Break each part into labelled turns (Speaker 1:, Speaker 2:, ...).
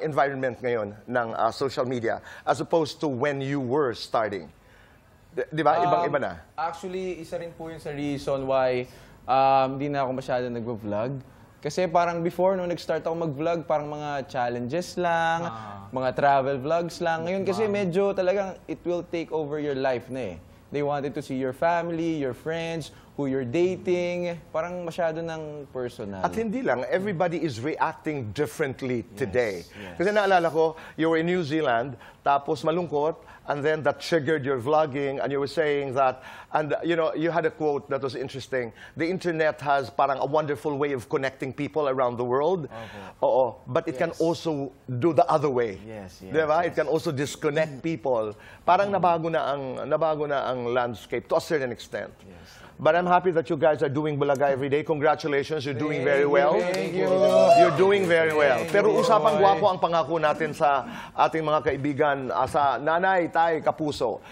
Speaker 1: environment ngayon ng social media as opposed to when you were starting? Di ba? Ibang-iba na.
Speaker 2: Actually, isa rin po yun sa reason why hindi na ako masyado nag-vlog. Kasi parang before, nung nag-start ako mag-vlog, parang mga challenges lang, mga travel vlogs lang. Ngayon kasi medyo talagang it will take over your life na eh. They wanted to see your family, your friends, who you're dating. Parang masyado ng personal.
Speaker 1: At hindi lang, everybody is reacting differently today. Kasi naalala ko, you were in New Zealand, tapos malungkot, and then that triggered your vlogging, and you were saying that, and you know, you had a quote that was interesting. The internet has parang a wonderful way of connecting people around the world. Oo, but it can also do the other way. Diba? It can also disconnect people. Parang nabago na ang landscape to a certain extent. But I'm happy that you guys are doing Bulaga every day. Congratulations, you're doing very well.
Speaker 2: Thank you.
Speaker 1: You're doing very well. Pero usapang gwapo ang pangako natin sa ating mga kaibigan, sa nanay, tay, kapuso.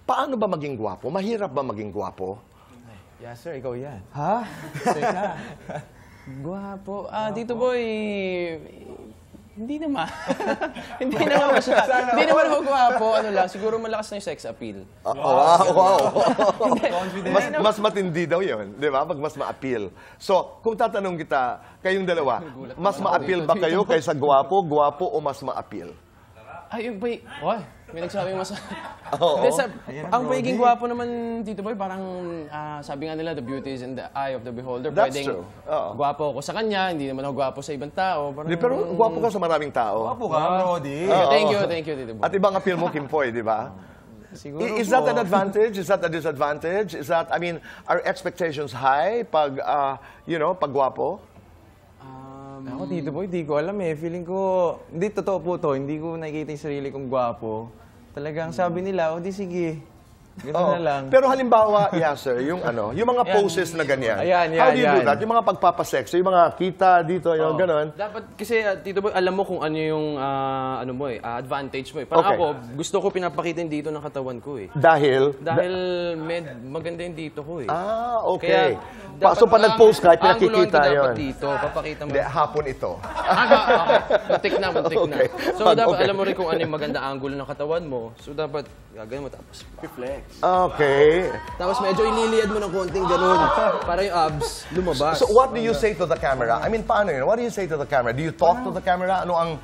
Speaker 1: Paano ba maging gwapo? Mahirap ba maging gwapo?
Speaker 2: Yes, sir. Ikaw yan.
Speaker 3: Ha? Teka.
Speaker 4: Gwapo. Tito Boy, hindi naman. Hindi naman masyado. Hindi naman ako gwapo. Ano lang, siguro malakas na yung sex appeal.
Speaker 1: Wow. mas matindi daw yun, di ba? Pag mas ma-appeal. So, kung tatanong kita, kayong dalawa, mas ma-appeal ba kayo kaysa gwapo o mas ma-appeal?
Speaker 4: Ay, yung bay... Why? May nagsabing mas...
Speaker 1: Oo.
Speaker 4: Ang pagiging gwapo naman, Tito Boy, parang sabi nga nila, the beauty is in the eye of the beholder.
Speaker 1: That's
Speaker 4: Pwedeng
Speaker 1: true. Oo.
Speaker 4: gwapo ako sa kanya, hindi naman ako gwapo sa ibang tao. Parang,
Speaker 1: Pero gwapo ka sa maraming tao.
Speaker 3: Gwapo ka, Brody.
Speaker 4: Thank you, Tito Boy.
Speaker 1: At ibang appeal mo, Kim Poy, di ba?
Speaker 4: Siguro
Speaker 1: Is that an advantage? Is that a disadvantage? Is that, I mean, are expectations high pag, pag gwapo?
Speaker 2: Ako, Tito Boy, di ko alam eh. Feeling ko, hindi totoo po to, hindi ko nakikita yung sarili kong gwapo. Talagang sabi nila, di sige. Ganun na lang.
Speaker 1: Pero halimbawa, sir, yung mga poses na ganyan. How do you do that? Yung mga pagpapasexy, yung mga kita dito, yung gano'n.
Speaker 4: Dapat kasi, Tito Boy, alam mo kung ano yung advantage mo eh. Parang ako, gusto ko pinapakitin dito ng katawan ko eh.
Speaker 1: Dahil
Speaker 4: Maganda yung dito ko eh.
Speaker 1: Okay.
Speaker 4: Kaya,
Speaker 1: So, pag nag-post ka, pinakikita
Speaker 4: yun.
Speaker 1: yun.
Speaker 4: Dapat dito, papakita mo.
Speaker 1: Hindi, hapon ito.
Speaker 4: Okay. Muntik na. So, dapat alam mo rin kung ano yung maganda angulo ng katawan mo. So, dapat gagawin mo tapos reflex.
Speaker 1: Okay.
Speaker 4: Tapos medyo ililiad mo ng konting ganun para yung abs lumabas.
Speaker 1: So, what do you say to the camera? I mean, paano yun? What do you say to the camera? Do you talk to the camera? Ano ang...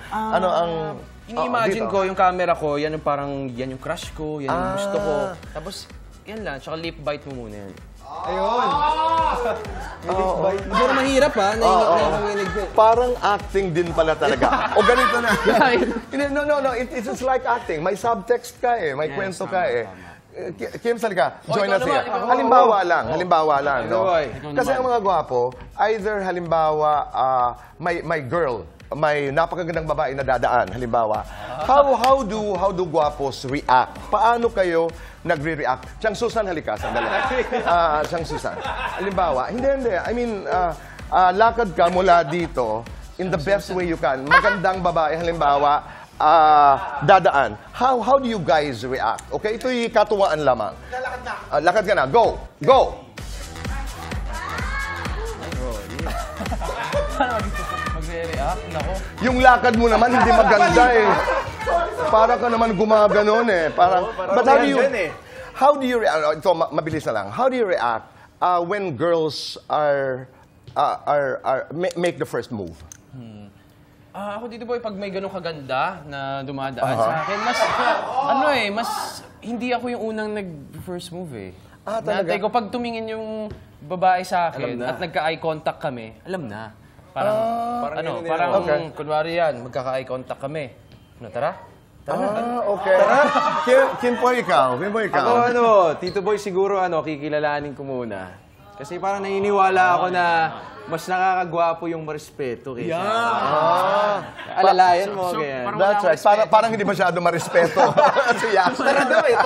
Speaker 4: Ini-imagine ko yung camera ko, yan yung parang, yan yung crush ko, yan yung gusto ko. Tapos, yan lang, tsaka lip bite mo muna yan.
Speaker 3: Ayun.
Speaker 4: Siguro mahirap ha, nanginig ko.
Speaker 1: Parang acting din pala talaga. O ganito na. No. It's just like acting. May subtext ka eh. May kwento ka eh. Kim, salika. Join us here. Halimbawa lang. No? Kasi ang mga gwapo, either halimbawa, may girl, may napakagandang babae na dadaan, halimbawa. How do gwapos react? Paano kayo nagre-react? Chang Susan, halika, sandali. Chang Susan. Halimbawa, hindi. I mean, lakad ka mula dito in the best way you can. Magandang babae, halimbawa, dadaan. How do you guys react? Okay, ito'y katuwaan lamang. Lakad ka na. Go!
Speaker 4: Magre-react, nako.
Speaker 1: Yung lakad mo naman hindi maganda eh. Para ka naman gumaganon eh. But how do you react? Ito, mabilis na lang. How do you react when girls make the first move?
Speaker 4: Ako Tito Boy, pag may ganun kaganda na dumadaan sa akin, mas hindi ako yung unang nag-first move eh.
Speaker 1: Talaga?
Speaker 4: Natay ko, pag tumingin yung babae sa akin at nagka-eye contact kami, alam na. Parang kunwari yan, magkaka-eye contact kami. Tara?
Speaker 1: Okay. Kim po ikaw.
Speaker 2: Ako Tito Boy, siguro kikilalanin ko muna. Kasi parang naniniwala ako na mas nakakagwapo yung marespeto kaysa. Alalayan mo.
Speaker 1: That's right. Parang hindi masyado marespeto. Tara daw eh.